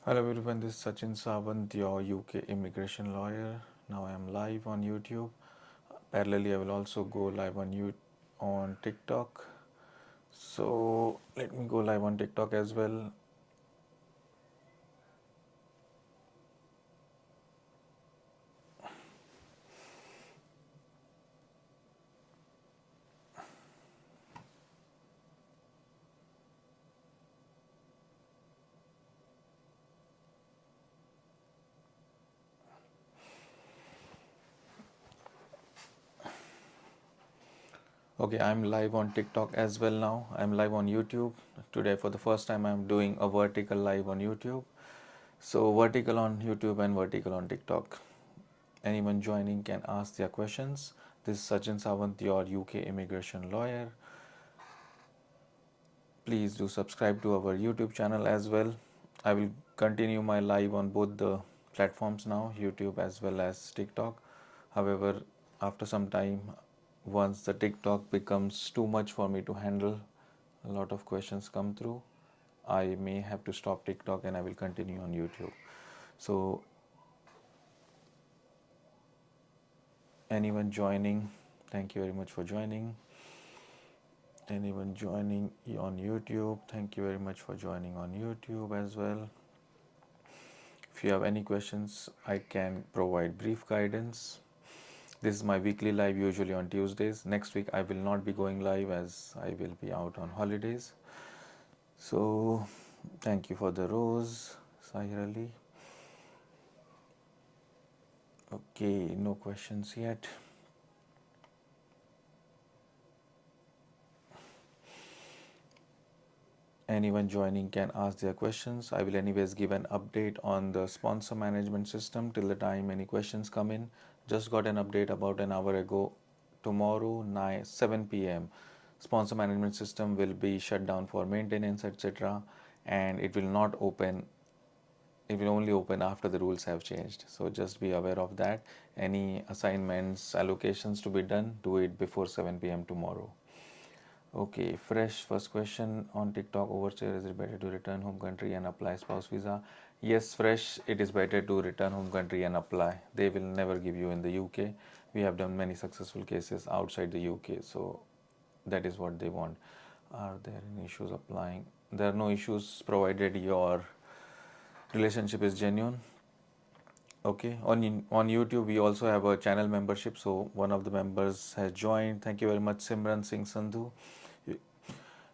Hello everyone, this is Sachin Sawant, your UK immigration lawyer. Now I am live on YouTube. Parallelly, I will also go live on TikTok. So let me go live on TikTok as well. Okay, I'm live on TikTok as well now. I'm live on YouTube. Today, for the first time, I'm doing a vertical live on YouTube. So, vertical on YouTube and vertical on TikTok. Anyone joining can ask their questions. This is Sachin Sawant, your UK immigration lawyer. Please do subscribe to our YouTube channel as well. I will continue my live on both the platforms now, YouTube as well as TikTok. However, after some time, once the TikTok becomes too much for me to handle, a lot of questions come through, I may have to stop TikTok and I will continue on YouTube. So, anyone joining, thank you very much for joining. Anyone joining on YouTube, thank you very much for joining on YouTube as well. If you have any questions, I can provide brief guidance. This is my weekly live, usually on Tuesdays. Next week, I will not be going live as I will be out on holidays. So, thank you for the rose, Sahir Ali. Okay, no questions yet. Anyone joining can ask their questions. I will anyways give an update on the sponsor management system till the time any questions come in. Just got an update about an hour ago. Tomorrow 7 p.m. sponsor management system will be shut down for maintenance, etc. and it will not open. It will only open after the rules have changed. So just be aware of that. Any assignments, allocations to be done, do it before 7 p.m. tomorrow. Okay, fresh first question on TikTok overstay. Is it better to return home country and apply spouse visa? Yes, fresh. It is better to return home country and apply. They will never give you in the UK. We have done many successful cases outside the UK, so that is what they want. Are there any issues applying? There are no issues provided your relationship is genuine. Okay, on YouTube we also have a channel membership, so one of the members has joined. Thank you very much, Simran Singh Sandhu.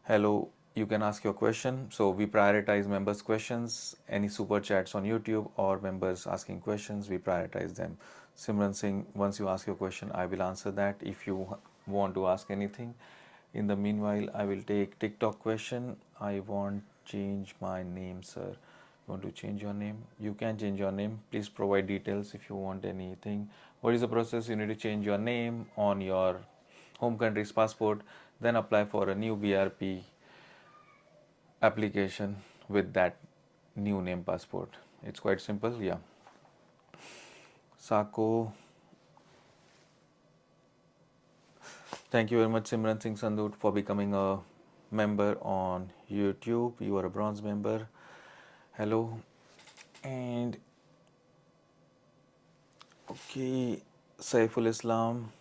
Hello, you can ask your question. So we prioritize members' questions. Any super chats on YouTube or members asking questions, we prioritize them. Simran Singh, once you ask your question, I will answer that. If you want to ask anything, in the meanwhile, I will take TikTok question. I want change my name, sir. You want to change your name? You can change your name. Please provide details if you want anything. What is the process? You need to change your name on your home country's passport, then apply for a new BRP application with that new name passport. It's quite simple, yeah. Sako, thank you very much, Simran Singh Sandhu, for becoming a member on YouTube. You are a bronze member. Hello. And okay, Saiful Islam,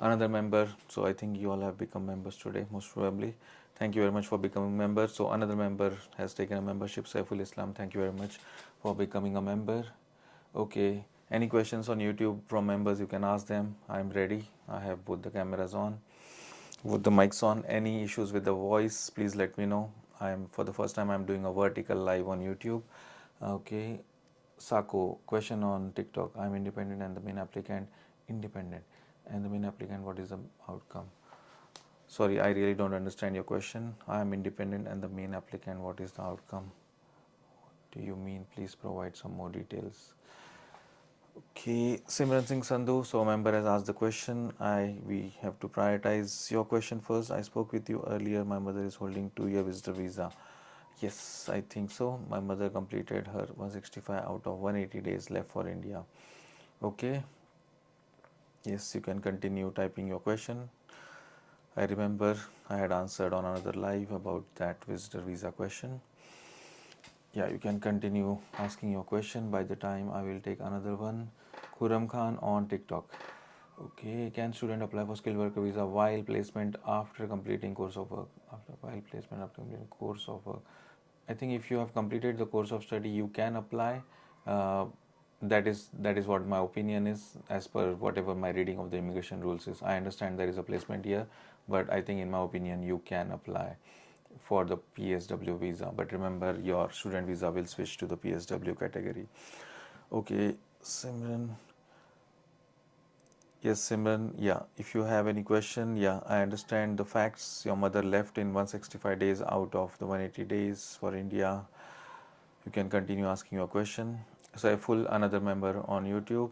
another member. So I think you all have become members today, most probably. Thank you very much for becoming members. So another member has taken a membership, Saiful Islam. Thank you very much for becoming a member. Okay, any questions on YouTube from members, you can ask them. I'm ready. I have both the cameras on, both the mics on. Any issues with the voice, please let me know. For the first time, I'm doing a vertical live on YouTube. Okay, Sako, question on TikTok. I'm independent and the main applicant independent. And the main applicant, what is the outcome? Sorry, I really don't understand your question. I am independent and the main applicant, what is the outcome? What do you mean? Please provide some more details. Okay, Simran Singh Sandhu, so a member has asked the question. We have to prioritize your question first. I spoke with you earlier. My mother is holding 2-year visitor visa. Yes, I think so. My mother completed her 165 out of 180 days left for India. Okay. Yes, you can continue typing your question. I remember I had answered on another live about that visitor visa question. Yeah, you can continue asking your question. By the time I will take another one. Khurram Khan on TikTok. Okay, can student apply for skilled worker visa while placement after completing course of work? While placement after completing course of work. I think if you have completed the course of study, you can apply. Uh, that is what my opinion is as per whatever my reading of the immigration rules is. I understand there is a placement here, but I think in my opinion you can apply for the PSW visa. But remember, your student visa will switch to the PSW category. Okay, Simran. Yes, Simran. Yeah, if you have any question, yeah, I understand the facts. Your mother left in 165 days out of the 180 days for India. You can continue asking your question. Saiful, another member on YouTube.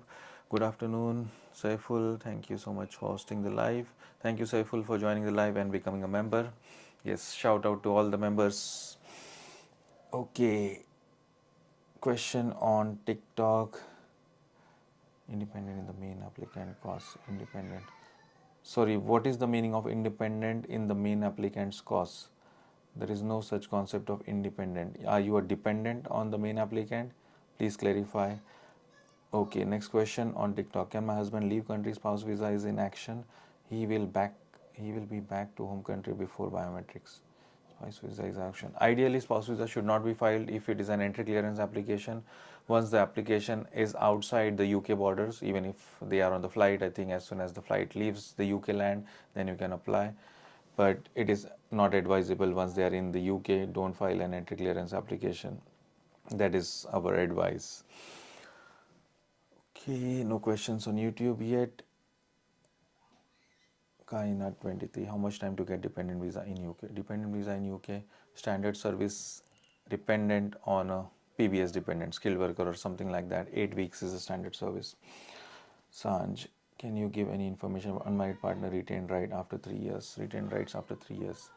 Good afternoon, Saiful. Thank you so much for hosting the live. Thank you, Saiful, for joining the live and becoming a member. Yes, shout out to all the members. Okay, question on TikTok. Independent in the main applicant course. Independent. Sorry, what is the meaning of independent in the main applicant's course? There is no such concept of independent. Are you a dependent on the main applicant? Please clarify. Okay, next question on TikTok. Can my husband leave country? Spouse visa is in action. He will back. He will be back to home country before biometrics. Spouse visa is action. Ideally, spouse visa should not be filed if it is an entry clearance application. Once the application is outside the UK borders, even if they are on the flight, I think as soon as the flight leaves the UK land, then you can apply. But it is not advisable once they are in the UK. Don't file an entry clearance application. That is our advice. Okay, no questions on YouTube yet. Kainat 23. How much time to get dependent visa in UK? Dependent visa in UK, standard service dependent on a PBS dependent, skilled worker or something like that. 8 weeks is a standard service. Sanj, can you give any information about unmarried partner retained right after 3 years? Retained rights after 3 years.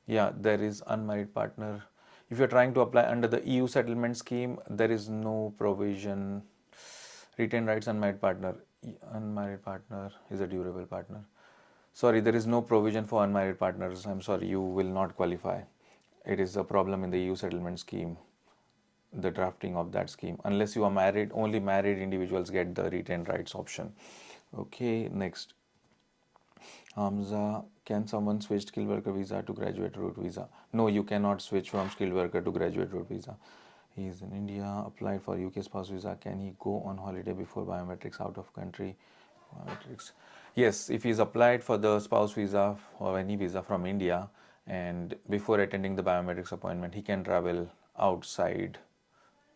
Yeah, there is unmarried partner. If you're trying to apply under the EU settlement scheme, there is no provision. Retained rights unmarried partner. Unmarried partner is a durable partner. Sorry, there is no provision for unmarried partners. I'm sorry, you will not qualify. It is a problem in the EU settlement scheme, the drafting of that scheme. Unless you are married, only married individuals get the retained rights option. Okay, next. Hamza, can someone switch skilled worker visa to graduate route visa? No, you cannot switch from skilled worker to graduate route visa. He is in India, applied for UK spouse visa. Can he go on holiday before biometrics out of country? Biometrics. Yes, if he's applied for the spouse visa or any visa from India and before attending the biometrics appointment, he can travel outside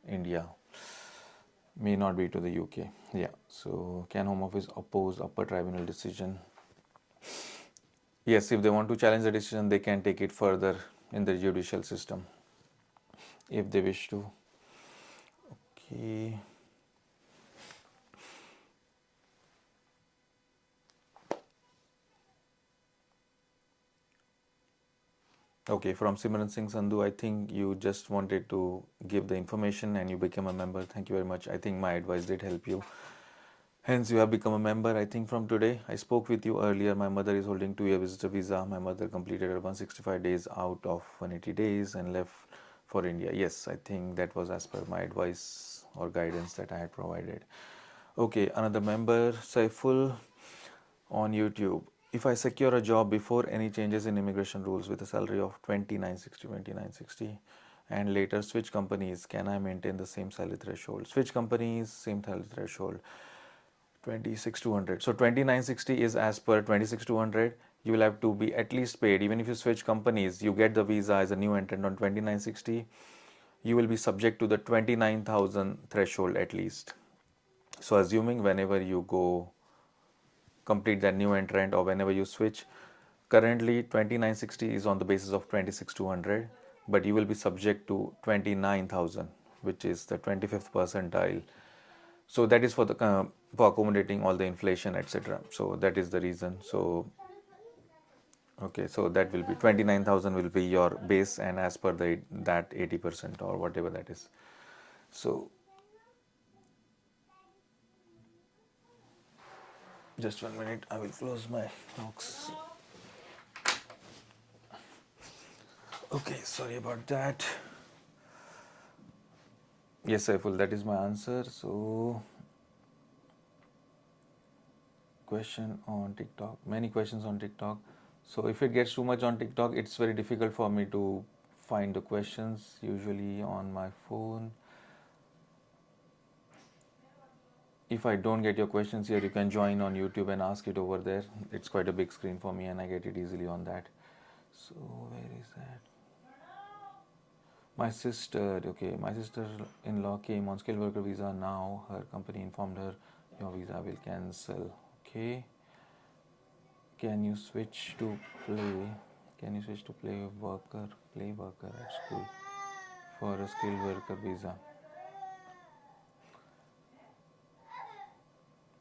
India. May not be to the UK. Yeah. So, can Home Office oppose upper tribunal decision? Yes, if they want to challenge the decision, they can take it further in the judicial system if they wish to. Okay. Okay, from Simran Singh Sandhu, I think you just wanted to give the information and you became a member. Thank you very much. I think my advice did help you. Hence, you have become a member. I think from today, I spoke with you earlier. My mother is holding 2-year visitor visa. My mother completed her 165 days out of 180 days and left for India. Yes, I think that was as per my advice or guidance that I had provided. Okay, another member, Saiful on YouTube. If I secure a job before any changes in immigration rules with a salary of 2960 and later switch companies, can I maintain the same salary threshold? Switch companies, same salary threshold, 26,200. So 2960 is as per 26,200. You will have to be at least paid. Even if you switch companies, you get the visa as a new entrant on 2960. You will be subject to the 29,000 threshold at least. So assuming whenever you go complete that new entrant or whenever you switch, currently 2960 is on the basis of 26,200, but you will be subject to 29,000, which is the 25th percentile. So that is for the for accommodating all the inflation, etc. So that is the reason. So okay, so that will be 29,000 will be your base, and as per the that 80% or whatever that is. So just 1 minute, I will close my box. Okay, sorry about that. Yes, Saiful, that is my answer. So, question on TikTok. Many questions on TikTok. So, if it gets too much on TikTok, it's very difficult for me to find the questions usually on my phone. If I don't get your questions here, you can join on YouTube and ask it over there. It's quite a big screen for me and I get it easily on that. So, where is that? My sister, okay, my sister-in-law came on skilled worker visa now. Her company informed her your visa will cancel. Okay. Can you switch to play? Can you switch to play worker at school for a skilled worker visa?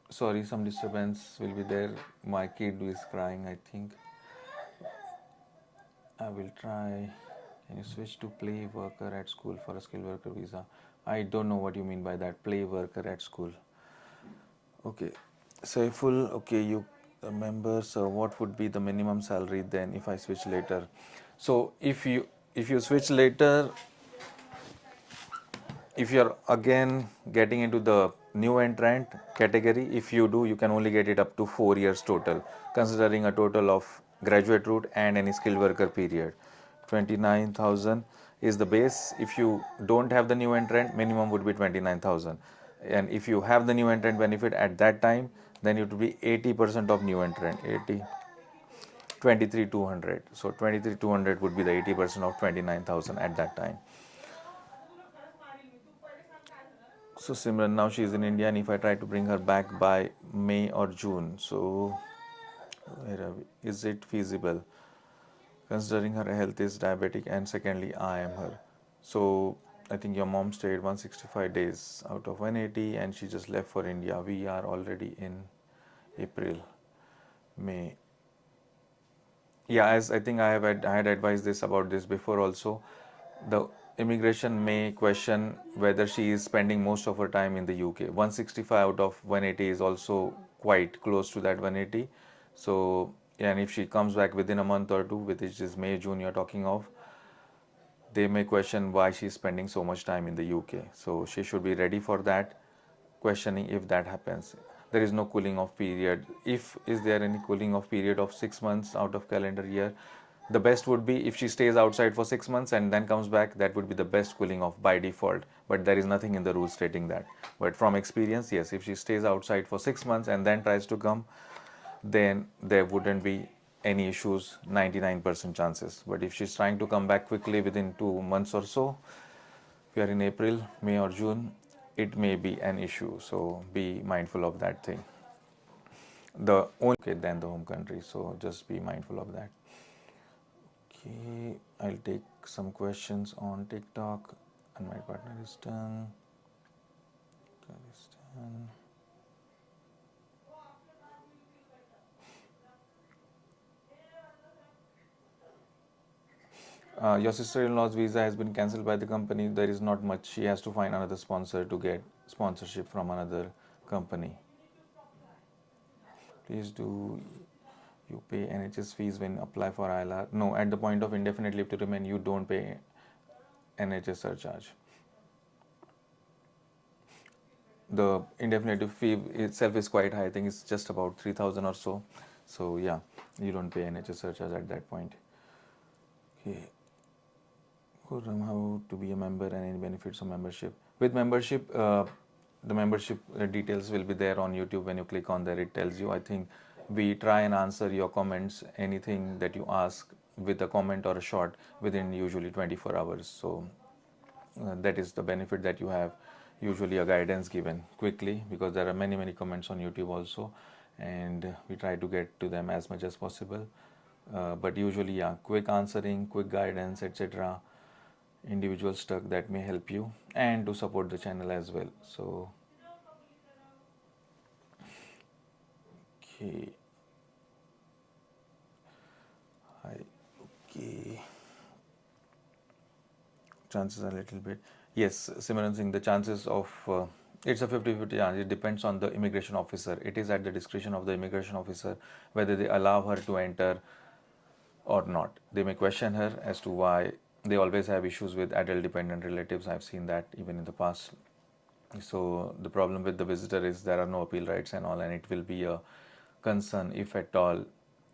Sorry, some disturbance will be there. My kid is crying, I think. I will try. Can you switch to play worker at school for a skilled worker visa? I don't know what you mean by that. Play worker at school. Okay. Saiful, okay, you remember, so what would be the minimum salary then if I switch later? So if you switch later, if you're again getting into the new entrant category, if you do, you can only get it up to 4 years total, considering a total of graduate route and any skilled worker period. 29,000 is the base. If you don't have the new entrant, minimum would be 29,000. And if you have the new entrant benefit at that time, then it would be 80% of new entrant. 80, 23,200. So 23,200 would be the 80% of 29,000 at that time. So Simran, now she is in India, and if I try to bring her back by May or June, so where are we? Is it feasible? Considering her health is diabetic, and secondly, I am her. So I think your mom stayed 165 days out of 180, and she just left for India. We are already in April, May. Yeah, as I think I had advised this about this before also. The immigration may question whether she is spending most of her time in the UK. 165 out of 180 is also quite close to that 180. So, and if she comes back within a month or two, which is May, June you're talking of, they may question why she's spending so much time in the UK. So she should be ready for that questioning if that happens. There is no cooling off period. If is there any cooling off period of 6 months out of calendar year, the best would be if she stays outside for 6 months and then comes back. That would be the best cooling off by default. But there is nothing in the rules stating that. But from experience, yes, if she stays outside for 6 months and then tries to come, then there wouldn't be any issues, 99% chances. But if she's trying to come back quickly within 2 months or so, if you are in April, May or June, it may be an issue. So be mindful of that thing. The only okay than the home country. So just be mindful of that. Okay, I'll take some questions on TikTok. And my partner is done. That is done. Your sister-in-law's visa has been cancelled by the company. There is not much. She has to find another sponsor to get sponsorship from another company. Please do you pay NHS fees when apply for ILR? No, at the point of indefinite leave to remain, you don't pay NHS surcharge. The indefinite fee itself is quite high. I think it's just about 3,000 or so. So yeah, you don't pay NHS surcharge at that point. Okay. How to be a member and any benefits of membership? With membership, the membership details will be there on YouTube. When you click on there, it tells you. I think we try and answer your comments, anything that you ask with a comment or a short within usually 24 hours. So that is the benefit that you have. Usually a guidance given quickly, because there are many comments on YouTube also, and we try to get to them as much as possible. But usually, yeah, quick answering, quick guidance, etc. Individual stuff that may help you and to support the channel as well. So okay, okay, chances are a little bit, yes, Simran Singh, the chances of it's a 50-50 chance. It depends on the immigration officer. It is at the discretion of the immigration officer whether they allow her to enter or not. They may question her as to why they always have issues with adult dependent relatives. I've seen that even in the past. So the problem with the visitor is there are no appeal rights and all, and it will be a concern if at all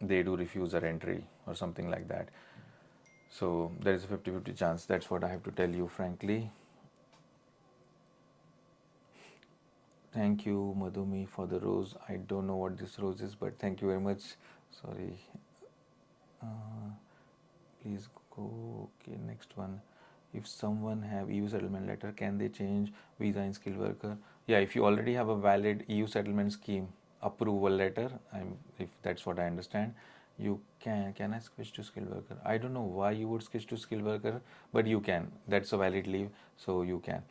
they do refuse their entry or something like that. So there is a 50-50 chance. That's what I have to tell you frankly. Thank you, Madhumi, for the rose. I don't know what this rose is, but thank you very much. Sorry. Please go. Okay, next one. If someone have EU settlement letter, can they change visa in skilled worker? Yeah, if you already have a valid EU settlement scheme approval letter, if that's what I understand, you can. Can I switch to skilled worker? I don't know why you would switch to skilled worker, but you can. That's a valid leave, so you can.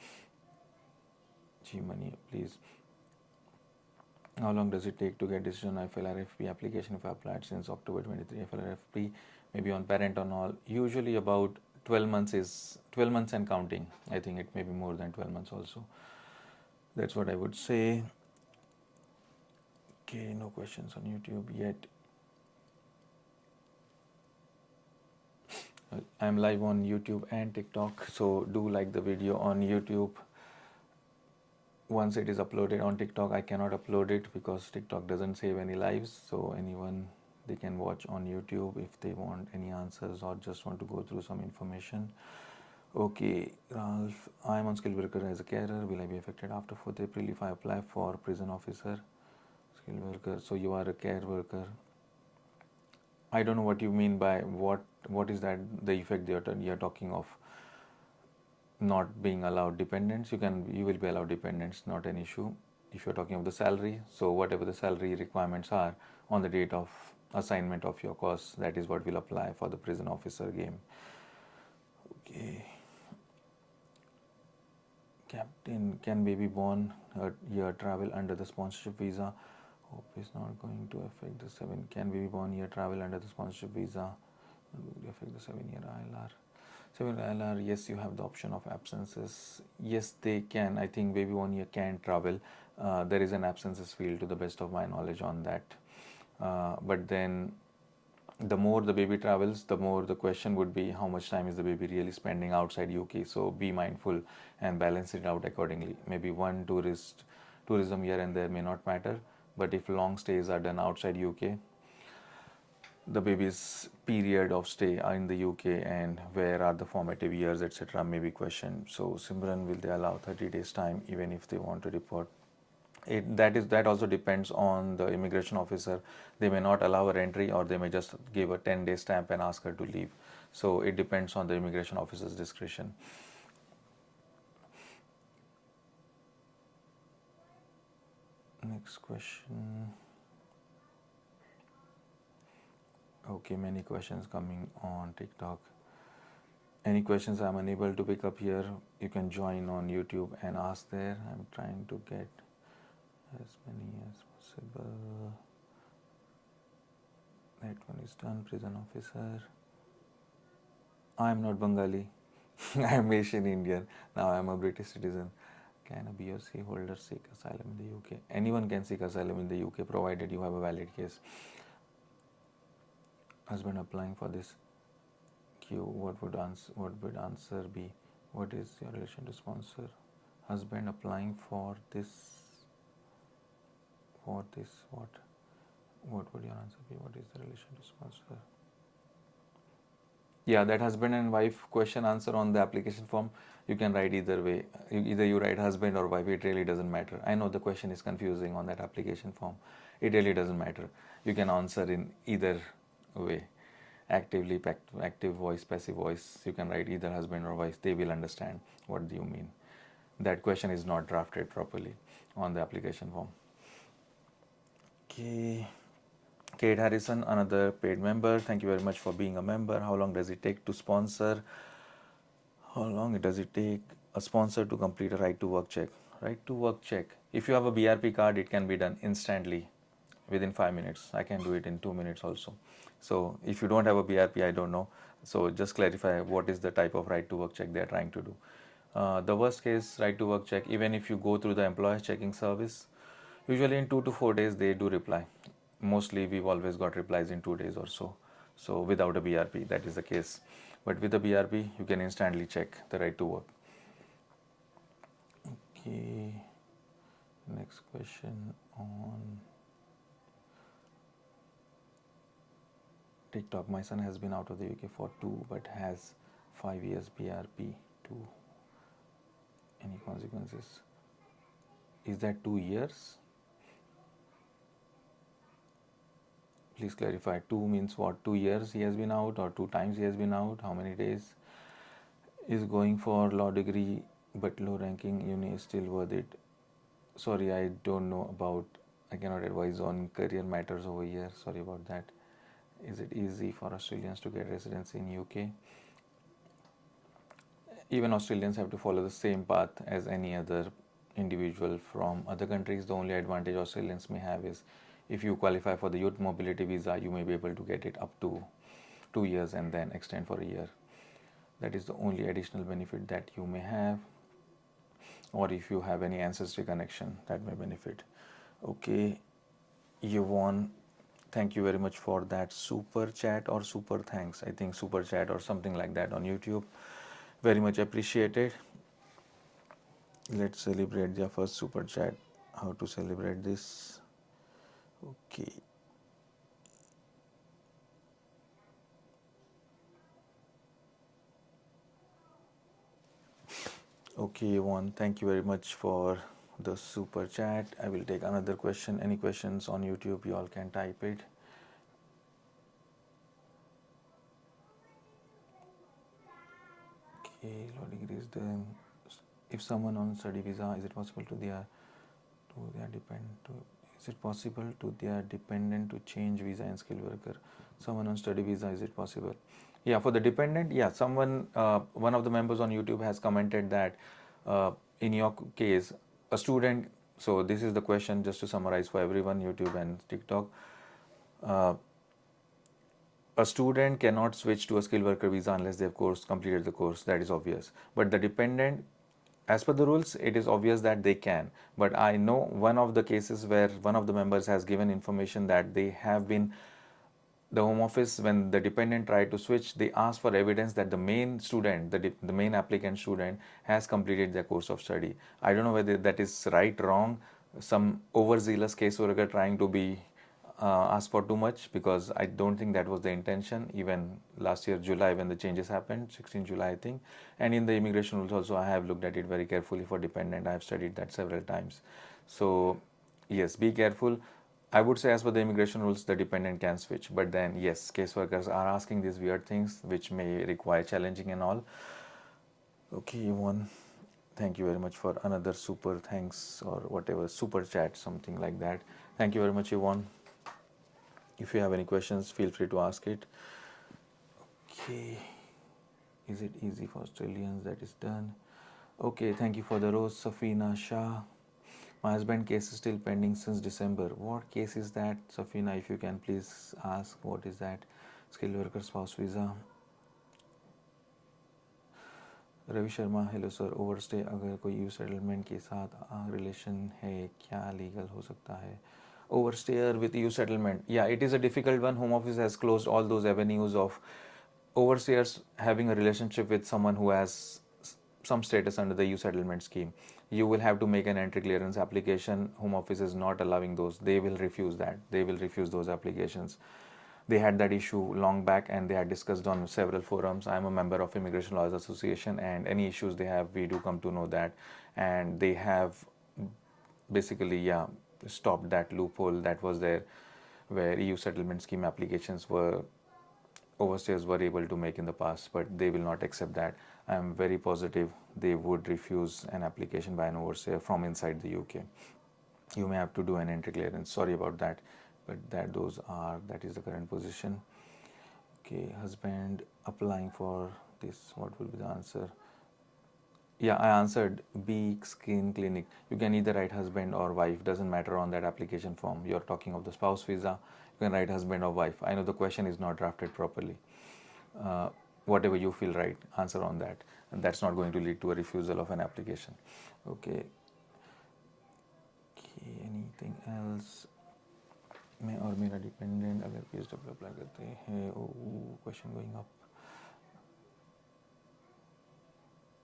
G money, please. How long does it take to get decision on FLRFP application if I applied since October 23? FLRFP maybe on parent on all. Usually about 12 months is 12 months and counting. I think it may be more than 12 months also. That's what I would say. Okay, no questions on YouTube yet. I'm live on YouTube and TikTok, so do like the video on YouTube. Once it is uploaded on TikTok, I cannot upload it because TikTok doesn't save any lives. So anyone, they can watch on YouTube if they want any answers or just want to go through some information. Okay, Ralph, I'm on skilled worker as a carer. Will I be affected after 4th April if I apply for prison officer? Skilled worker. So you are a care worker. I don't know what you mean by what is that the effect you're talking of. Not being allowed dependents, you will be allowed dependents, not an issue. If you're talking of the salary, so whatever the salary requirements are on the date of assignment of your course, that is what will apply for the prison officer game. Okay. Captain, can baby born a year travel under the sponsorship visa? Hope is not going to affect the 7. Can baby born year travel under the sponsorship visa? Will affect the 7-year ILR. 7-year ILR, yes, you have the option of absences. Yes, they can. I think baby 1 year can travel. There is an absences field to the best of my knowledge on that. But then the more the baby travels, the more the question would be how much time is the baby really spending outside UK. So be mindful and balance it out accordingly. Maybe one tourism here and there may not matter, but if long stays are done outside UK, the baby's period of stay in the UK and where are the formative years, etc. may be questioned. So Simran, will they allow 30 days time even if they want to report? That also depends on the immigration officer. They may not allow her entry, or they may just give a 10-day stamp and ask her to leave. So it depends on the immigration officer's discretion. Next question. Okay, many questions coming on TikTok. Any questions I'm unable to pick up here, you can join on YouTube and ask there. I'm trying to get as many as possible. That one is done. Prison officer. I'm not Bengali. I'm Asian Indian. Now I'm a British citizen. Can a BRC holder seek asylum in the UK? Anyone can seek asylum in the UK provided you have a valid case. Husband applying for this queue. What would answer be? What is your relation to sponsor? Husband applying for this. What would your answer be? What is the relation to sponsor? Yeah, that husband and wife question answer on the application form, you can write either way. Either you write husband or wife, it really doesn't matter. I know the question is confusing on that application form. It really doesn't matter. You can answer in either way. Active voice, passive voice. You can write either husband or wife. They will understand what you mean. That question is not drafted properly on the application form. Okay. Kate Harrison, another paid member. Thank you very much for being a member. How long does it take to sponsor? How long does it take a sponsor to complete a right to work check? Right to work check. If you have a BRP card, it can be done instantly within 5 minutes. I can do it in 2 minutes also. So if you don't have a BRP, I don't know. So just clarify what is the type of right to work check they are trying to do. The worst case right to work check, even if you go through the employer checking service, usually in 2 to 4 days they do reply. Mostly we've always got replies in 2 days or so. So without a BRP, that is the case. But with the BRP, you can instantly check the right to work. Okay, next question on TikTok. My son has been out of the UK for 2 but has 5 years BRP. 2. Any consequences? Is that 2 years? Please clarify. 2 means what? 2 years he has been out, or 2 times he has been out? How many days? Is going for law degree but low ranking uni is still worth it? Sorry, I don't know about, I cannot advise on career matters over here. Sorry about that. Is it easy for Australians to get residency in UK? Even Australians have to follow the same path as any other individual from other countries. The only advantage Australians may have is if you qualify for the youth mobility visa, you may be able to get it up to 2 years and then extend for a year. That is the only additional benefit that you may have, or if you have any ancestry connection, that may benefit. Okay, Yvonne, thank you very much for that super chat or super thanks. I think super chat or something like that on YouTube. Very much appreciated. Let's celebrate their first super chat. How to celebrate this? Okay. Okay, Yvonne, thank you very much for the super chat. I will take another question. Any questions on YouTube, you all can type it. Okay, law degree is done. If someone on study visa, is it possible to their dependent to, is it possible to their dependent to change visa and skilled worker? Someone on study visa, is it possible? Yeah, for the dependent, yeah, someone, one of the members on YouTube has commented that in your case, a student, so this is the question just to summarize for everyone, YouTube and TikTok. A student cannot switch to a skilled worker visa unless they've completed the course. That is obvious. But the dependent, as per the rules, it is obvious that they can. But I know one of the cases where one of the members has given information that they have been, the Home Office, when the dependent tried to switch, they asked for evidence that the main student, the main applicant student, has completed their course of study. I don't know whether that is right, wrong, some overzealous caseworker trying to be asked for too much, because I don't think that was the intention. Even last year July, when the changes happened, 16 July I think, and in the immigration rules also, I have looked at it very carefully for dependent. I have studied that several times. So yes, be careful. I would say as per the immigration rules, the dependent can switch, but then yes, caseworkers are asking these weird things which may require challenging and all. Okay, Yvonne, thank you very much for another super thanks or whatever, super chat, something like that. Thank you very much, Yvonne. If you have any questions, feel free to ask it. Okay, is it easy for Australians? That is done. Okay, thank you for the rose, Safina Shah. My husband case is still pending since December. What case is that, Safina? If you can please ask, what is that? Skilled worker spouse visa. Ravi Sharma, hello sir, overstay अगर कोई you settlement के साथ relation है, क्या legal हो सकता है? Overstayer with EU settlement. Yeah, it is a difficult one. Home Office has closed all those avenues of overstayers having a relationship with someone who has some status under the EU settlement scheme. You will have to make an entry clearance application. Home Office is not allowing those. They will refuse that. They will refuse those applications. They had that issue long back and they had discussed on several forums. I am a member of Immigration Lawyers Association, and any issues they have, we do come to know that. And they have basically, yeah, stopped that loophole that was there, where EU settlement scheme applications were, overstayers were able to make in the past, but they will not accept that. I am very positive they would refuse an application by an overstayer from inside the UK. You may have to do an entry clearance. Sorry about that, but that is the current position. Okay, husband applying for this, what will be the answer? Yeah, I answered B Skin Clinic. You can either write husband or wife, doesn't matter on that application form. You're talking of the spouse visa, you can write husband or wife. I know the question is not drafted properly. Whatever you feel right, answer on that. And that's not going to lead to a refusal of an application. Okay. Okay, anything else? मैं और मेरा dependent अगर PSW apply करते हैं, question going up.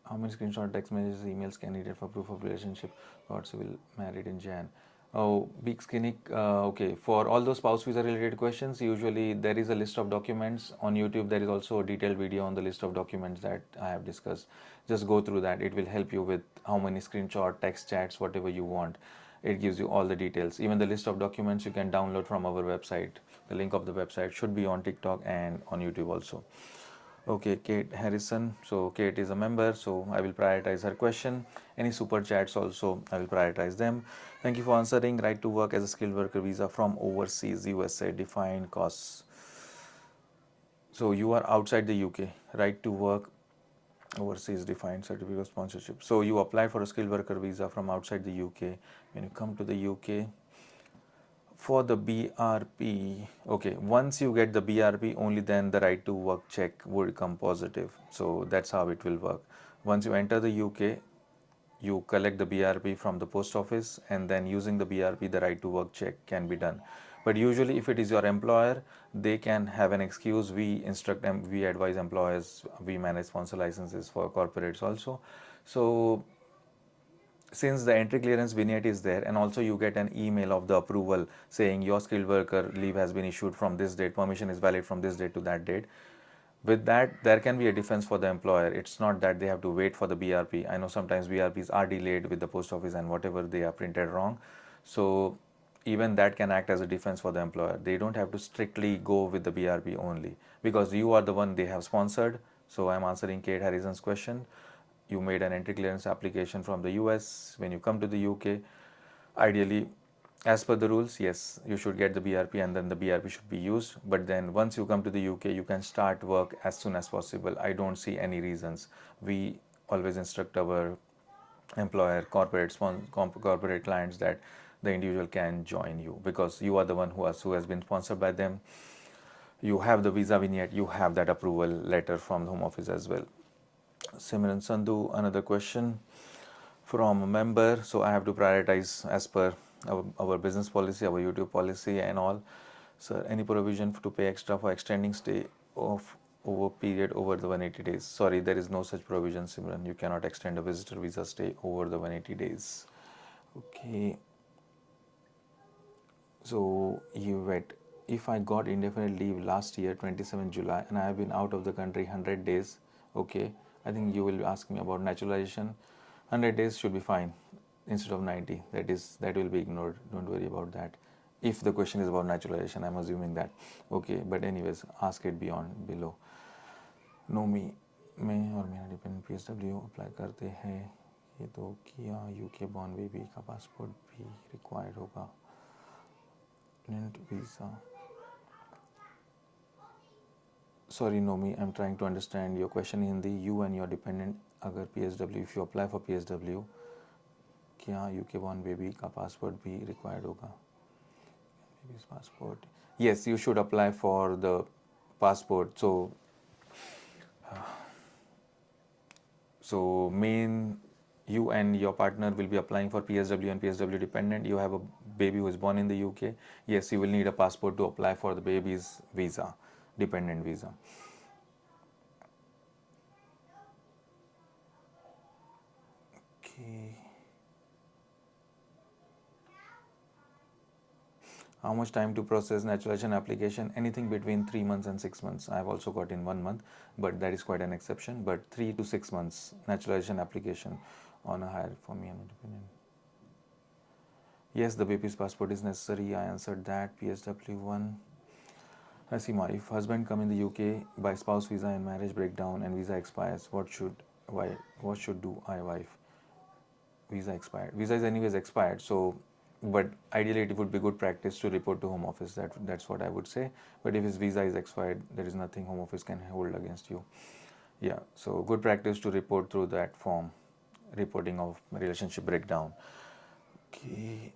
How many screenshot text messages, emails can needed for proof of relationship? Got civil married in Jan. Oh, big skinny. Okay, for all those spouse visa related questions, usually there is a list of documents on YouTube. There is also a detailed video on the list of documents that I have discussed. Just go through that. It will help you with how many screenshot, text chats, whatever you want. It gives you all the details. Even the list of documents you can download from our website. The link of the website should be on TikTok and on YouTube also. Okay, Kate Harrison. So Kate is a member, so I will prioritize her question. Any super chats also, I will prioritize them. Thank you for answering. Right to work as a skilled worker visa from overseas USA, defined costs. So you are outside the UK. Right to work overseas, defined certificate of sponsorship. So you apply for a skilled worker visa from outside the UK. When you come to the UK, for the BRP, okay, once you get the BRP, only then the right to work check would come positive. So that's how it will work. Once you enter the UK, you collect the BRP from the post office, and then using the BRP, the right to work check can be done. But usually if it is your employer, they can have an excuse. We instruct them, we advise employers, we manage sponsor licenses for corporates also. So since the entry clearance vignette is there, and also you get an email of the approval saying your skilled worker leave has been issued from this date, permission is valid from this date to that date. With that, there can be a defense for the employer. It's not that they have to wait for the BRP. I know sometimes BRPs are delayed with the post office and whatever they are printed wrong. So even that can act as a defense for the employer. They don't have to strictly go with the BRP only, because you are the one they have sponsored. So I'm answering Kate Harrison's question. You made an entry clearance application from the US. When you come to the UK, ideally, as per the rules, yes, you should get the BRP and then the BRP should be used. But then once you come to the UK, you can start work as soon as possible. I don't see any reasons. We always instruct our employer, corporate clients that the individual can join you, because you are the one who has been sponsored by them. You have the visa vignette, you have that approval letter from the Home Office as well. Simran Sandhu, another question from a member. So I have to prioritize as per our business policy, our YouTube policy and all. Sir, any provision to pay extra for extending stay of over period over the 180 days? Sorry, there is no such provision, Simran. You cannot extend a visitor visa stay over the 180 days. Okay. So you wait. If I got indefinite leave last year, 27 July, and I have been out of the country 100 days, okay, I think you will ask me about naturalization. 100 days should be fine instead of 90. That will be ignored. Don't worry about that. If the question is about naturalization, I'm assuming that. Okay, but anyways, ask it beyond below. Know me मैं और मेरा dependent PSW apply करते हैं, ये तो किया UK born baby का passport भी रिक्वायर्ड होगा, visa. Sorry Nomi, I'm trying to understand your question in Hindi. You and your dependent, अगर PSW, if you apply for PSW, क्या UK born baby का passport भी required होगा? Baby's passport. Yes, you should apply for the passport. So main, you and your partner will be applying for PSW and PSW dependent. You have a baby who is born in the UK. Yes, you will need a passport to apply for the baby's visa, dependent visa. Okay. How much time to process naturalization application? Anything between 3 months and 6 months. I have also got in 1 month, but that is quite an exception. But 3 to 6 months naturalization application on a hire for me and independent. Yes, the baby's passport is necessary. I answered that. PSW1. Hasima, if husband come in the UK by spouse visa and marriage breakdown and visa expires, what should do I wife? Visa expired. Visa is anyways expired, so but ideally it would be good practice to report to Home Office. That's what I would say. But if his visa is expired, there is nothing Home Office can hold against you. Yeah, so good practice to report through that form, reporting of relationship breakdown. Okay,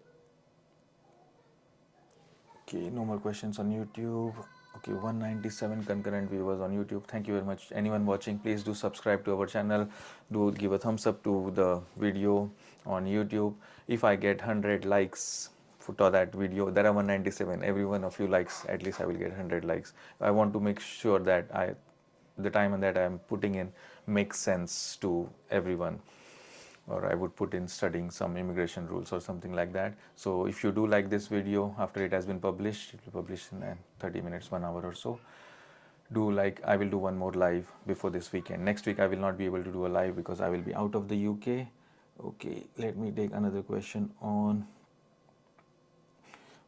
no more questions on YouTube. Okay, 197 concurrent viewers on YouTube. Thank you very much. Anyone watching, please do subscribe to our channel. Do give a thumbs up to the video on YouTube. If I get 100 likes for that video, there are 197. Every one of you likes, at least I will get 100 likes. I want to make sure that the time that I'm putting in makes sense to everyone, or I would put in studying some immigration rules or something like that. So if you do like this video after it has been published, it will publish in 30 minutes, 1 hour or so. Do like, I will do one more live before this weekend. Next week I will not be able to do a live because I will be out of the UK. Okay, let me take another question on.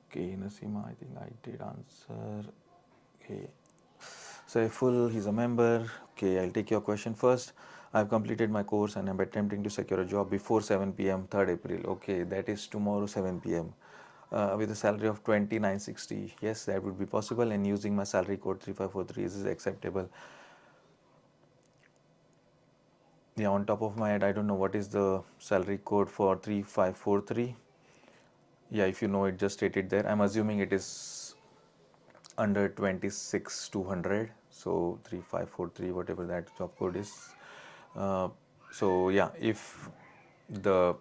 Okay, Nasima, I think I did answer. Okay, Saiful, he's a member. Okay, I'll take your question first. I've completed my course and I'm attempting to secure a job before 7 p.m. 3rd April. Okay, that is tomorrow 7 p.m. With a salary of 2960. Yes, that would be possible, and using my salary code 3543 is acceptable. Yeah, on top of my head, I don't know what is the salary code for 3543. Yeah, if you know it, just state it there. I'm assuming it is under 26,200, so 3543, whatever that job code is. So yeah, if the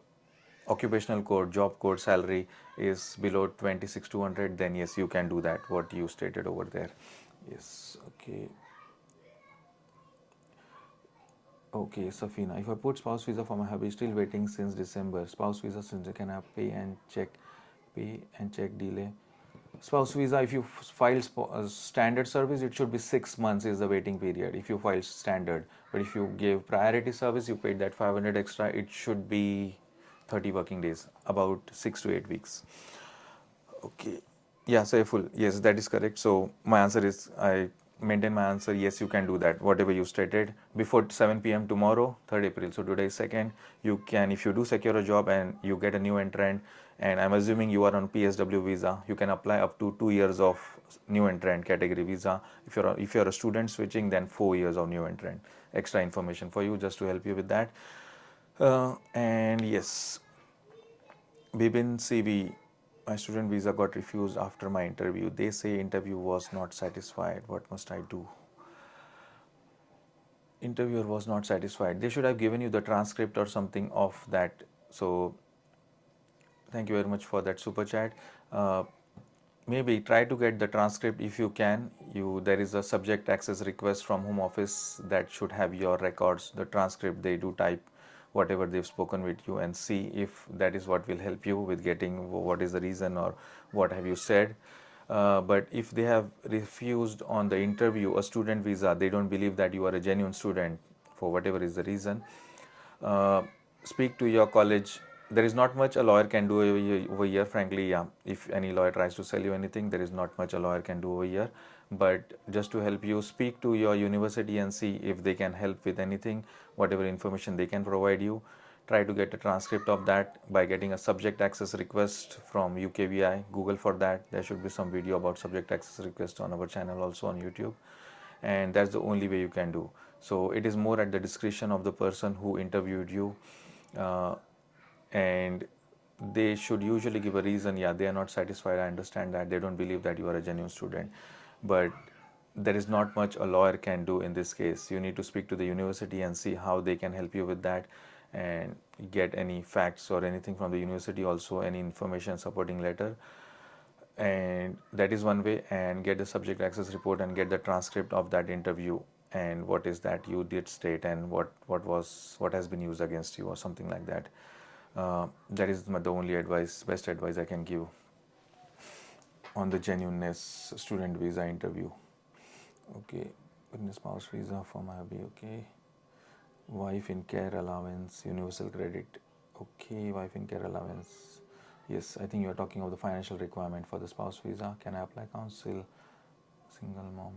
occupational code, job code, salary is below 26,200, then yes, you can do that, what you stated over there. Yes, okay. Okay, Safina, if I put spouse visa for my hubby, still waiting since December. Spouse visa since can I pay and check delay? Spouse visa, if you file standard service, it should be 6 months is the waiting period if you file standard. But if you give priority service, you paid that 500 extra, it should be 30 working days, about 6 to 8 weeks. Okay. Yeah, Saiful. Yes, that is correct. So my answer is, I maintain my answer. Yes, you can do that. Whatever you stated before 7 p.m. tomorrow, 3rd April. So today is 2nd. You can, if you do secure a job and you get a new entrant, and I'm assuming you are on PSW visa, you can apply up to 2 years of new entrant category visa. If you're a student switching, then 4 years of new entrant. Extra information for you just to help you with that. And yes, Bibin CV, my student visa got refused after my interview. They say interview was not satisfied. What must I do? Interviewer was not satisfied. They should have given you the transcript or something of that. So thank you very much for that super chat. Maybe try to get the transcript if you can. There is a subject access request from home office that should have your records, the transcript. They do type whatever they've spoken with you and see if that is what will help you with getting what is the reason or what have you said. But if they have refused on the interview a student visa, they don't believe that you are a genuine student for whatever is the reason. uh, Speak to your college. There is not much a lawyer can do over here, frankly. Yeah, if any lawyer tries to sell you anything, there is not much a lawyer can do over here. But just to help you, speak to your university and see if they can help with anything, whatever information they can provide you. Try to get a transcript of that by getting a subject access request from UKVI. Google for that. There should be some video about subject access request on our channel, also on YouTube, and that's the only way you can do. So it is more at the discretion of the person who interviewed you, uh, and they should usually give a reason. Yeah, they are not satisfied, I understand that, they don't believe that you are a genuine student, but there is not much a lawyer can do in this case. You need to speak to the university and see how they can help you with that, and get any facts or anything from the university, also any information, supporting letter, and that is one way. And get the subject access report and get the transcript of that interview, and what is that you did state, and what has been used against you or something like that. That is the only best advice I can give on the genuineness student visa interview. Okay, witness spouse visa for my hubby. Okay, wife in care allowance, universal credit. Okay, wife in care allowance. Yes, I think you are talking of the financial requirement for the spouse visa. Can I apply council? Single mom,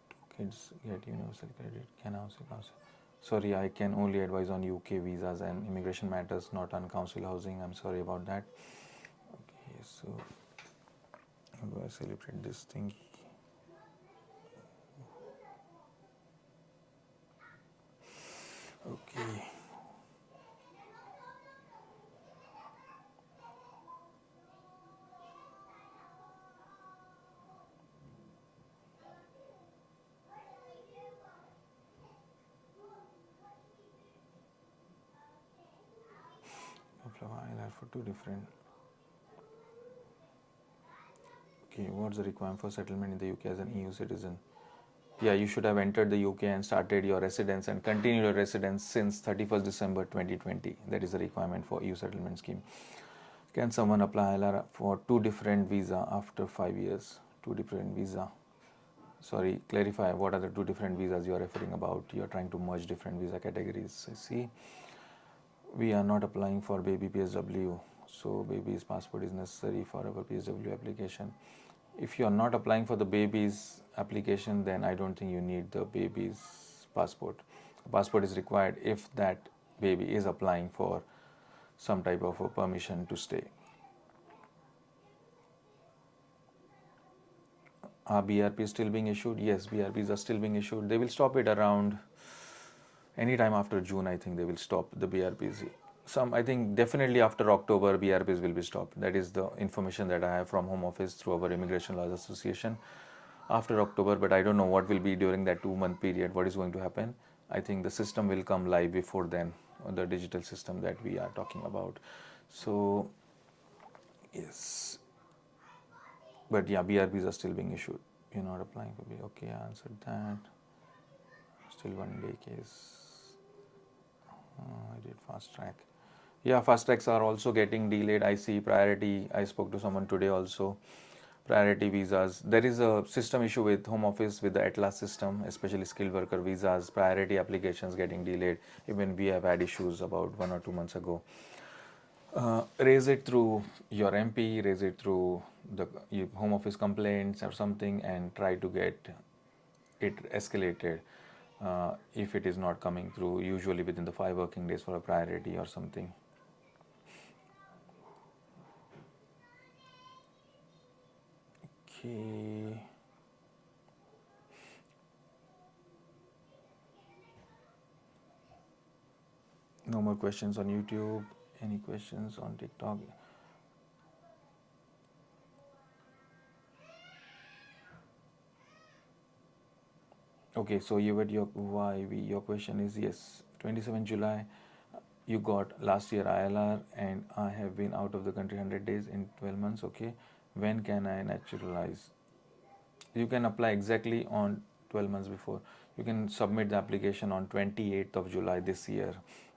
2 kids get universal credit. Can I also council? Sorry, I can only advise on UK visas and immigration matters, not on council housing. I'm sorry about that. Okay, so how do I celebrate this thing? Okay. I'll have for two different. Okay, what's the requirement for settlement in the UK as an EU citizen? Yeah, you should have entered the UK and started your residence and continued your residence since 31st December 2020. That is the requirement for EU settlement scheme. Can someone apply ILR for two different visa after 5 years? Two different visa. Sorry, clarify what are the two different visas you are referring about. You are trying to merge different visa categories. See, we are not applying for baby PSW. So baby's passport is necessary for our PSW application. If you are not applying for the baby's application, then I don't think you need the baby's passport. A passport is required if that baby is applying for some type of a permission to stay. Are BRPs still being issued? Yes, BRPs are still being issued. They will stop it around any time after June. I think they will stop the BRPs. I think definitely after October, BRPs will be stopped. That is the information that I have from Home Office through our Immigration Laws Association. After October, but I don't know what will be during that 2-month period, what is going to happen. I think the system will come live before then, the digital system that we are talking about. So, yes. But yeah, BRPs are still being issued. You're not applying for B. Okay, I answered that. Still 1 day case. I did fast track. Yeah, fast tracks are also getting delayed. I see priority. I spoke to someone today also. Priority visas. There is a system issue with Home Office with the Atlas system, especially skilled worker visas. Priority applications getting delayed. Even we have had issues about 1 or 2 months ago. Raise it through your MP, raise it through the Home Office complaints or something, and try to get it escalated. If it is not coming through, usually within the 5 working days for a priority or something. Okay. No more questions on YouTube. Any questions on TikTok? Okay, so your question is yes. 27 July, you got last year ILR, and I have been out of the country 100 days in 12 months. Okay, when can I naturalize? You can apply exactly on 12 months before. You can submit the application on 28th of July this year,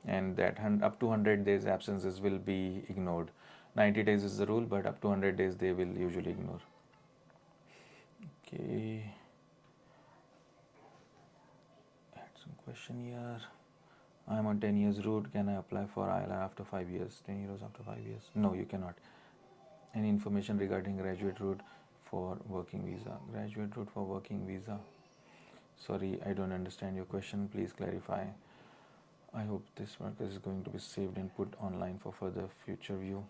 and that up to 100 days absences will be ignored. 90 days is the rule, but up to 100 days they will usually ignore. Okay. Add some question here. I am on 10 years route. Can I apply for ILR after 5 years? 10 euros after 5 years? No, you cannot. Any information regarding graduate route for working visa? Graduate route for working visa? Sorry, I don't understand your question. Please clarify. I hope this work is going to be saved and put online for further future view.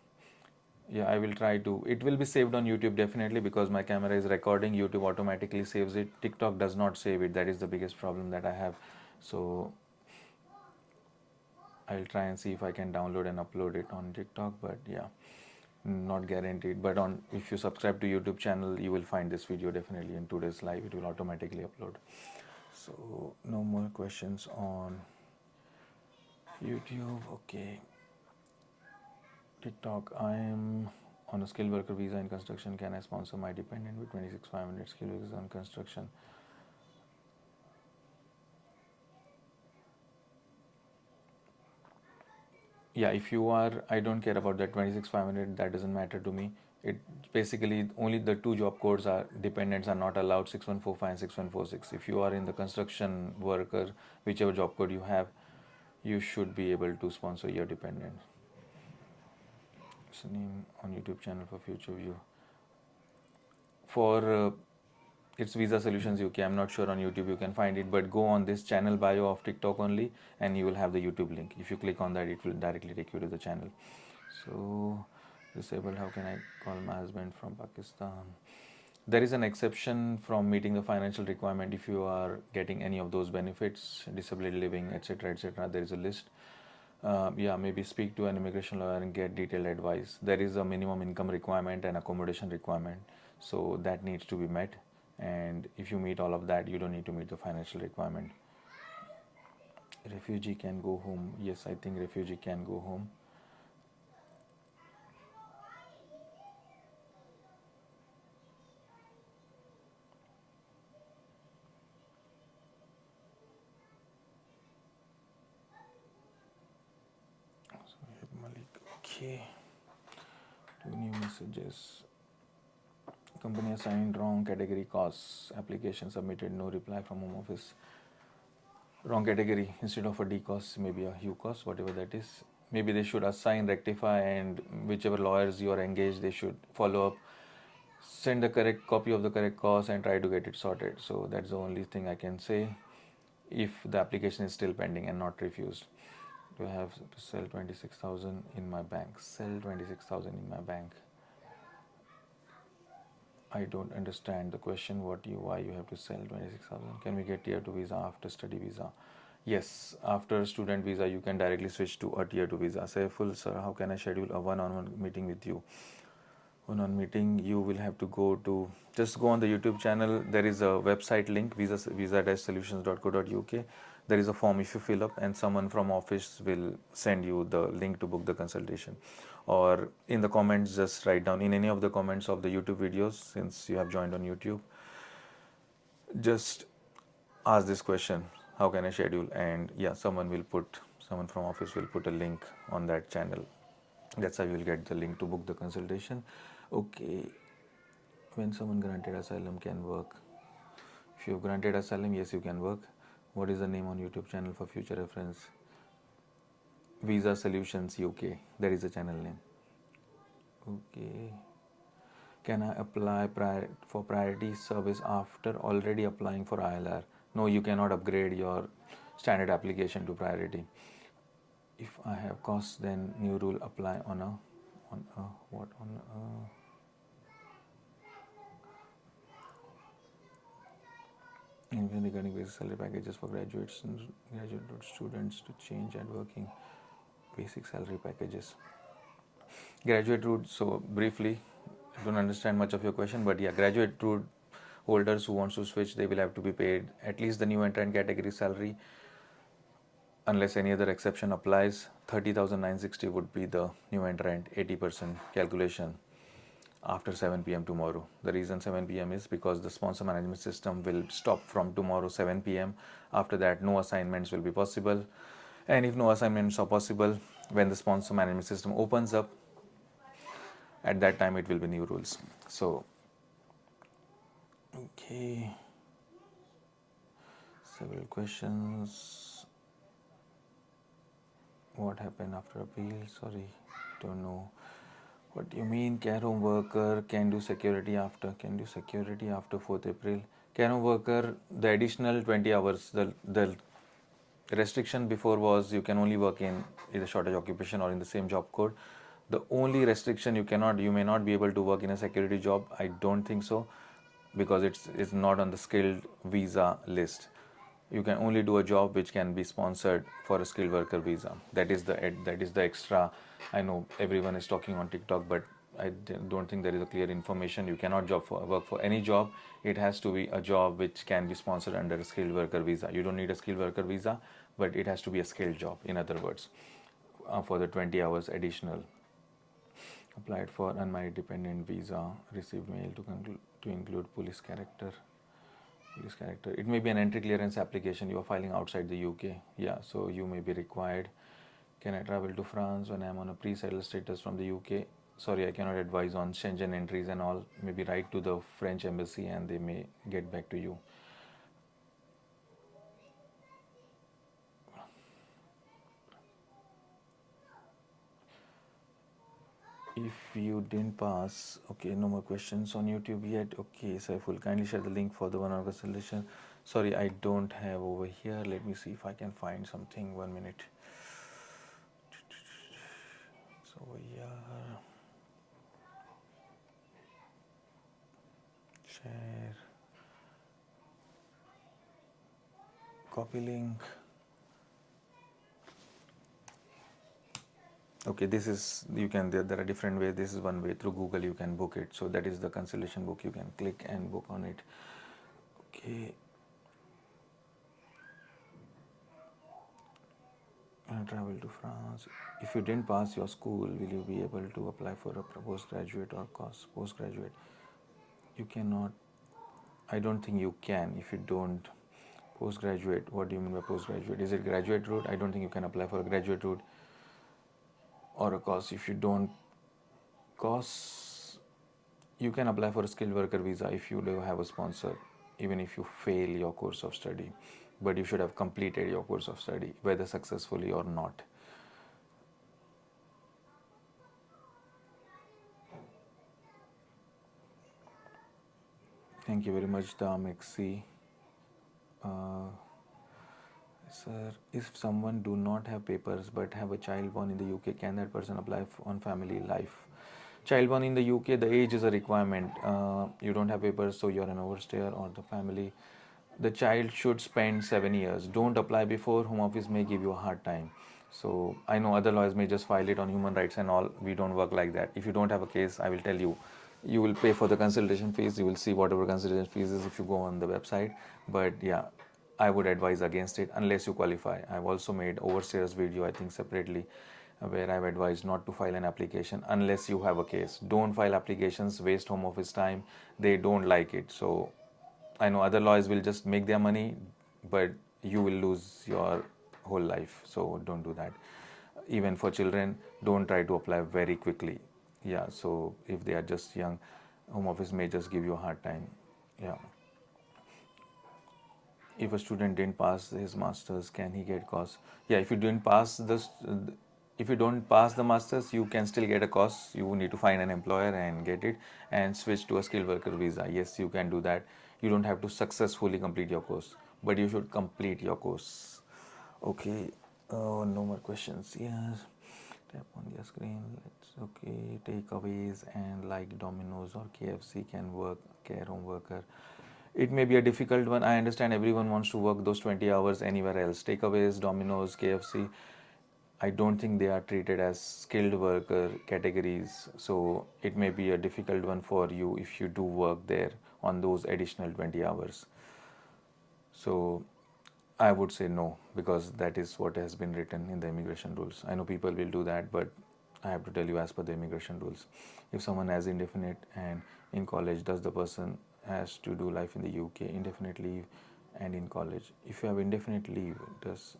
Yeah, I will try to. It will be saved on YouTube definitely, because my camera is recording. YouTube automatically saves it. TikTok does not save it. That is the biggest problem that I have. So I'll try and see if I can download and upload it on TikTok, but yeah, not guaranteed. But if you subscribe to YouTube channel, you will find this video definitely in today's live. It will automatically upload. So no more questions on YouTube. Okay. TikTok. I am on a skilled worker visa in construction. Can I sponsor my dependent with 26,500 skilled workers on construction? Yeah, if you are, I don't care about that 26,500. That doesn't matter to me. It basically only the two job codes are dependents are not allowed, 6145 and 6146. If you are in the construction worker, whichever job code you have, you should be able to sponsor your dependent. It's a name on YouTube channel for future view. For it's Visa Solutions UK. I'm not sure on YouTube you can find it, but go on this channel bio of TikTok only, and you will have the YouTube link. If you click on that, it will directly take you to the channel. So, disabled, how can I call my husband from Pakistan? There is an exception from meeting the financial requirement if you are getting any of those benefits, disability living, etc., etc. There is a list. Yeah, maybe speak to an immigration lawyer and get detailed advice. There is a minimum income requirement and accommodation requirement, so that needs to be met. And if you meet all of that, you don't need to meet the financial requirement. Refugee can go home. Yes, I think refugee can go home. Okay. Two new messages. Company assigned wrong category costs. Application submitted, no reply from home office. Wrong category, instead of a D cost, maybe a U cost, whatever that is. Maybe they should assign, rectify, and whichever lawyers you are engaged, they should follow up, send the correct copy of the correct cost, and try to get it sorted. So that's the only thing I can say if the application is still pending and not refused. Do I have to sell 26,000 in my bank? Sell 26,000 in my bank. I don't understand the question. Why you have to sell 26,000? Can we get tier 2 visa after study visa? Yes, after student visa you can directly switch to a tier 2 visa. Saiful sir, how can I schedule a one-on-one meeting with you? One-on meeting, you will have to just go on the YouTube channel. There is a website link, visa-solutions.co.uk. There is a form if you fill up, and someone from office will send you the link to book the consultation. Or in the comments, just write down in any of the comments of the YouTube videos, since you have joined on YouTube, just ask this question, how can I schedule? And yeah, someone from office will put a link on that channel. That's how you will get the link to book the consultation. Okay. When someone granted asylum can work. If you have granted asylum, yes, you can work. What is the name on YouTube channel for future reference? Visa Solutions UK. There is a channel name. Okay. Can I apply for priority service after already applying for ILR? No, you cannot upgrade your standard application to priority. If I have costs, then new rule apply on a regarding basic salary packages for graduates and graduate students to change and working. Basic salary packages. Graduate route, so briefly, I don't understand much of your question, but yeah, graduate route holders who wants to switch, they will have to be paid at least the new entrant category salary, unless any other exception applies. 30,960 would be the new entrant 80% calculation after 7 p.m. tomorrow. The reason 7 p.m. is because the sponsor management system will stop from tomorrow 7 p.m. After that, no assignments will be possible. And if no assignments are possible, when the sponsor management system opens up, at that time it will be new rules. So, okay, several questions. What happened after appeal? Sorry, don't know. What do you mean? Care home worker can do security after 4th April. Care home worker, the additional 20 hours, the restriction before was you can only work in either shortage occupation or in the same job code. The only restriction you may not be able to work in a security job. I don't think so, because it's not on the skilled visa list. You can only do a job which can be sponsored for a skilled worker visa. That is the extra. I know everyone is talking on TikTok, but I don't think there is a clear information. You cannot work for any job. It has to be a job which can be sponsored under a skilled worker visa. You don't need a skilled worker visa, but it has to be a skilled job, in other words, for the 20 hours additional. Applied for unmarried dependent visa, received mail to include police character. It may be an entry clearance application. You are filing outside the UK. Yeah, so you may be required. Can I travel to France when I am on a pre-settled status from the UK? Sorry, I cannot advise on Schengen entries and all. Maybe write to the French embassy and they may get back to you. If you didn't pass, okay, no more questions on YouTube yet. Okay, Saiful, kindly share the link for the one-hour consultation. Sorry, I don't have over here. Let me see if I can find something. 1 minute. It's over here. Share. Copy link. Okay, this is, there are different ways. This is one way. Through Google you can book it. So that is the consultation book. You can click and book on it. Okay. Travel to France. If you didn't pass your school, will you be able to apply for a postgraduate or postgraduate? You cannot. I don't think you can if you don't. Postgraduate, what do you mean by postgraduate? Is it graduate route? I don't think you can apply for a graduate route. or a course. If you don't course, you can apply for a skilled worker visa if you do have a sponsor, even if you fail your course of study. But you should have completed your course of study, whether successfully or not. Thank you very much, Damexi. Uh, Sir, if someone do not have papers but have a child born in the UK, can that person apply on family life? Child born in the UK, the age is a requirement. You don't have papers, so you're an overstayer, or the family. The child should spend 7 years. Don't apply before. Home Office may give you a hard time. So I know other lawyers may just file it on human rights and all. We don't work like that. If you don't have a case, I will tell you, you will pay for the consultation fees. You will see whatever consultation fees is if you go on the website. But yeah, I would advise against it unless you qualify. I've also made overstayers video, I think separately, where I've advised not to file an application unless you have a case. Don't file applications, waste Home Office time. They don't like it. So I know other lawyers will just make their money, but you will lose your whole life. So don't do that. Even for children, don't try to apply very quickly. Yeah, so if they are just young, Home Office may just give you a hard time. Yeah. If a student didn't pass his masters, can he get course? Yeah, if you don't pass the masters, you can still get a course. You need to find an employer and get it and switch to a skilled worker visa. Yes, you can do that. You don't have to successfully complete your course, but you should complete your course. Okay. Oh, no more questions. Yes. Tap on the screen. Let's okay. Takeaways and like Domino's or KFC can work. Care home worker. It may be a difficult one. I understand everyone wants to work those 20 hours anywhere else. Takeaways, Domino's, KFC. I don't think they are treated as skilled worker categories. So it may be a difficult one for you if you do work there on those additional 20 hours. So I would say no, because that is what has been written in the immigration rules. I know people will do that, but I have to tell you, as per the immigration rules, if someone has indefinite and in college, does the person has to do life in the UK, indefinite leave and in college? If you have indefinite leave, does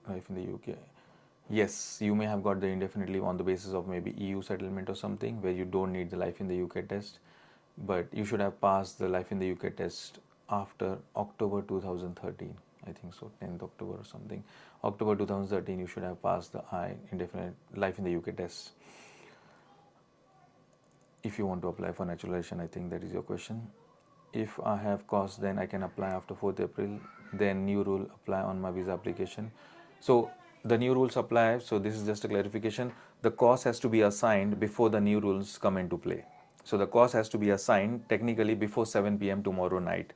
life in the UK? Yes, you may have got the indefinite leave on the basis of maybe EU settlement or something where you don't need the life in the UK test, but you should have passed the life in the UK test after October 2013. I think so, 10th October or something. October 2013, you should have passed the indefinite life in the UK test. If you want to apply for naturalization, I think that is your question. If I have costs, then I can apply after 4th April. Then new rule apply on my visa application. So the new rules apply. So this is just a clarification. The cost has to be assigned before the new rules come into play. So the cost has to be assigned technically before 7 p.m. tomorrow night.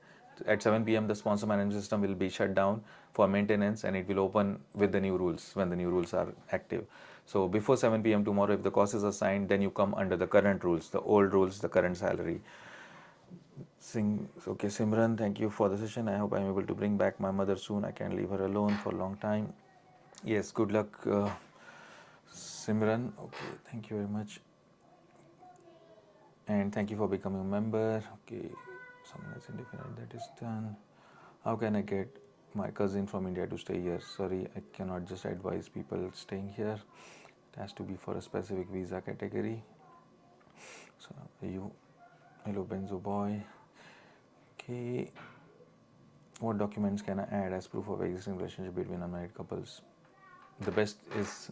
At 7 p.m. the sponsor management system will be shut down for maintenance, and it will open with the new rules when the new rules are active. So before 7 p.m. tomorrow, if the cost is assigned, then you come under the current rules, the old rules, the current salary. Okay, Simran, thank you for the session. I hope I'm able to bring back my mother soon. I can't leave her alone for a long time. Yes, good luck, Simran. Okay, thank you very much. And thank you for becoming a member. Okay, someone is indefinite, that is done. How can I get my cousin from India to stay here? Sorry, I cannot just advise people staying here. It has to be for a specific visa category. So you, hello Benzo boy. Okay, what documents can I add as proof of existing relationship between unmarried couples? The best is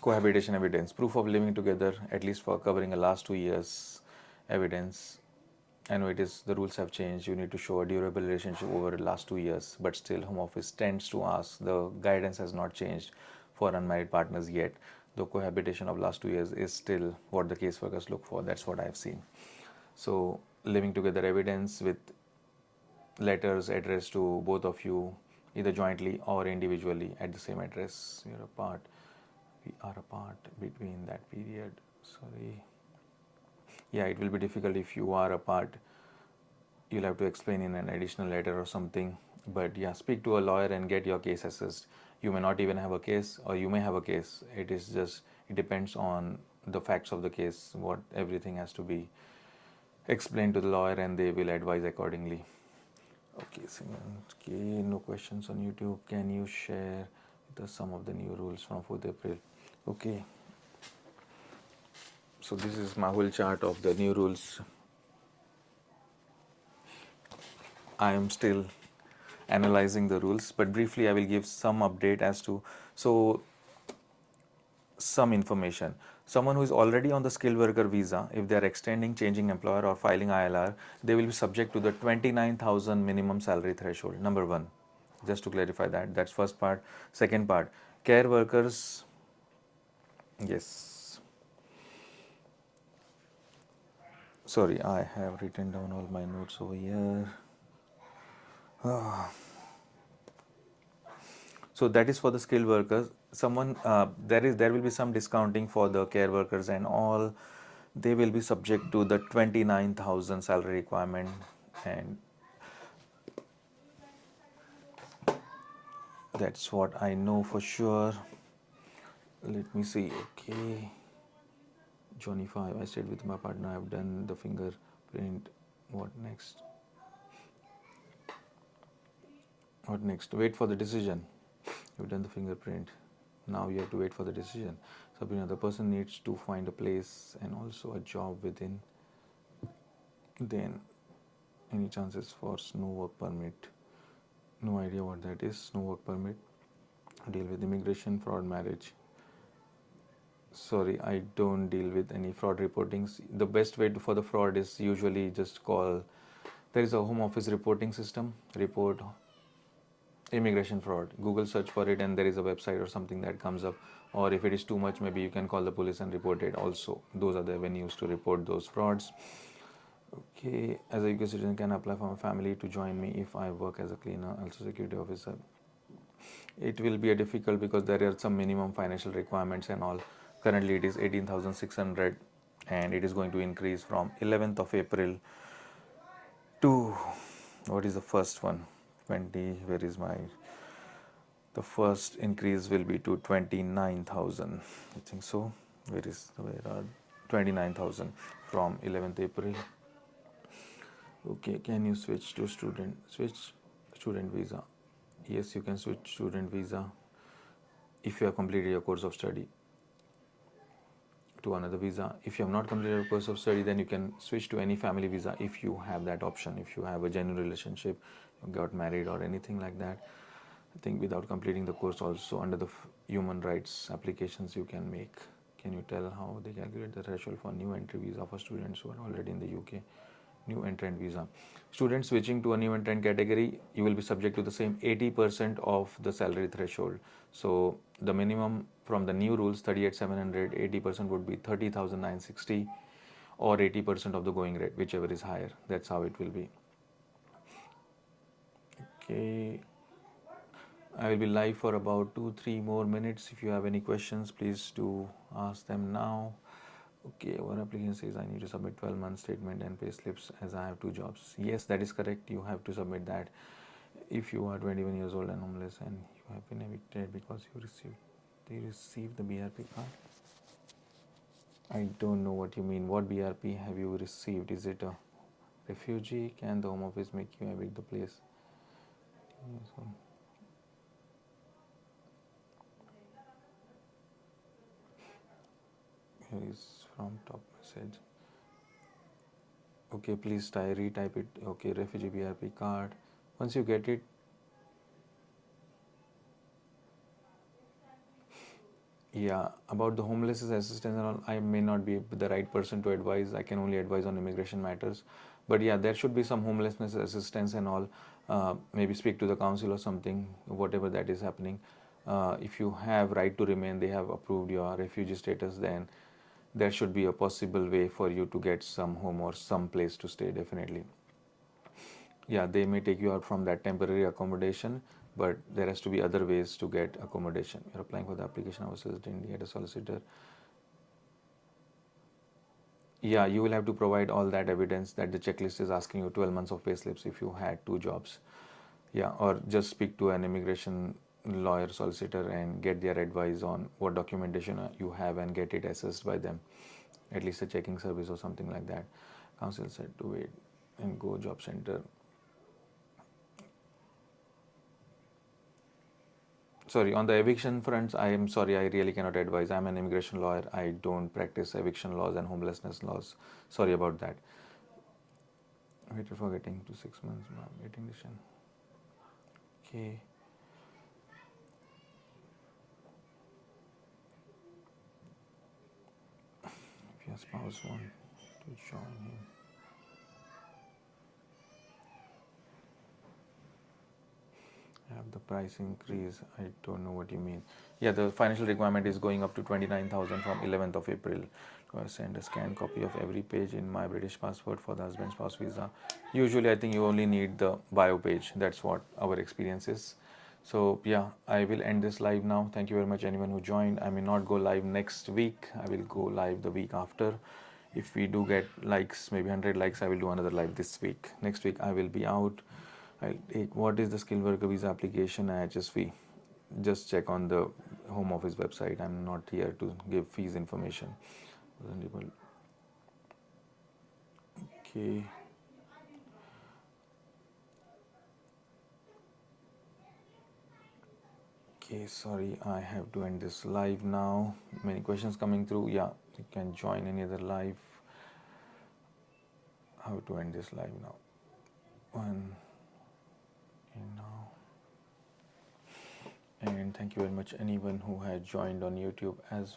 cohabitation evidence, proof of living together, at least for covering the last 2 years evidence. I know it is, the rules have changed. You need to show a durable relationship over the last 2 years, but still Home Office tends to ask. The guidance has not changed for unmarried partners yet. The cohabitation of last 2 years is still what the caseworkers look for. That's what I've seen. So living together evidence with letters addressed to both of you, either jointly or individually at the same address. You're apart. We are apart between that period. Sorry. Yeah, it will be difficult if you are apart. You'll have to explain in an additional letter or something. But yeah, speak to a lawyer and get your case assessed. You may not even have a case, or you may have a case. It is just, it depends on the facts of the case. What everything has to be explained to the lawyer, and they will advise accordingly. Okay, Simon. Okay, no questions on YouTube. Can you share some of the new rules from 4th April. Okay. So this is my whole chart of the new rules. I am still analyzing the rules, but briefly I will give some update as to, so some information. Someone who is already on the skilled worker visa, if they are extending, changing employer or filing ILR, they will be subject to the 29,000 minimum salary threshold. Number one, just to clarify that, that's first part. Second part, care workers, yes. Sorry, I have written down all my notes over here. So that is for the skilled workers. Someone there will be some discounting for the care workers and all. They will be subject to the 29,000 salary requirement, and that's what I know for sure. Let me see. Okay, Johnny 5. I stayed with my partner. I've done the fingerprint. What next? What next? Wait for the decision. You've done the fingerprint. Now you have to wait for the decision. Sabrina, the person needs to find a place and also a job within. Then, any chances for snow work permit? No idea what that is. Snow work permit. Deal with immigration, fraud, marriage. Sorry, I don't deal with any fraud reportings. The best way for the fraud is usually just call. There is a home office reporting system. Report immigration fraud. Google search for it and there is a website or something that comes up. Or if it is too much, maybe you can call the police and report it also. Those are the avenues to report those frauds. Okay, as a UK citizen, can apply for my family to join me if I work as a cleaner, also security officer. It will be a difficult because there are some minimum financial requirements and all. Currently it is 18,600 and it is going to increase from 11th of April to, what is the first one? 20, where is my, the first increase will be to 29,000. I think so. Where are 29,000 from 11th April. Okay, can you switch to student visa? Yes, you can switch student visa if you have completed your course of study to another visa. If you have not completed a course of study, then you can switch to any family visa if you have that option. If you have a genuine relationship, you got married or anything like that, I think without completing the course also under the human rights applications you can make. Can you tell how they calculate the threshold for new entry visa for students who are already in the UK? New entrant visa. Students switching to a new entrant category, you will be subject to the same 80% of the salary threshold. So the minimum from the new rules 38,700, 80% would be 30,960 or 80% of the going rate, whichever is higher. That's how it will be. Okay, I will be live for about 2-3 more minutes. If you have any questions, please do ask them now. Okay, one applicant says I need to submit 12-month statement and pay slips as I have 2 jobs. Yes, that is correct. You have to submit that. If you are 21 years old and homeless and you have been evicted because you received the BRP card. I don't know what you mean. What BRP have you received? Is it a refugee? Can the home office make you evict the place? Here is from top message. Okay, please retype it. Okay, refugee BRP card. Once you get it, yeah, about the homeless assistance and all, I may not be the right person to advise. I can only advise on immigration matters. But yeah, there should be some homelessness assistance and all. Maybe speak to the council or something, whatever that is happening. If you have right to remain, they have approved your refugee status, then there should be a possible way for you to get some home or some place to stay, definitely. Yeah, they may take you out from that temporary accommodation, but there has to be other ways to get accommodation. You're applying for the application of a citizen, get a solicitor. Yeah, you will have to provide all that evidence that the checklist is asking you 12 months of pay slips if you had 2 jobs. Yeah, or just speak to an immigration lawyer, solicitor and get their advice on what documentation you have and get it assessed by them. At least a checking service or something like that. Council said to wait and go job center. Sorry, on the eviction fronts, I am sorry, I really cannot advise. I'm an immigration lawyer. I don't practice eviction laws and homelessness laws. Sorry about that. Waited for getting to 6 months. Waiting decision. Okay. If your spouse wants to join him. Have the price increase? I don't know what you mean. Yeah, the financial requirement is going up to 29,000 from 11th of April. Send a scanned copy of every page in my British passport for the husband spouse visa. Usually, I think you only need the bio page. That's what our experience is. So yeah, I will end this live now. Thank you very much, anyone who joined. I may not go live next week. I will go live the week after. If we do get likes, maybe 100 likes, I will do another live this week. Next week, I will be out. I'll take what is the skilled worker visa application HSV. Just check on the home office website. I'm not here to give fees information. Okay. Okay, sorry, I have to end this live now. Many questions coming through. Yeah, you can join any other live. How to end this live now? One in now. And thank you very much anyone who had joined on YouTube as well.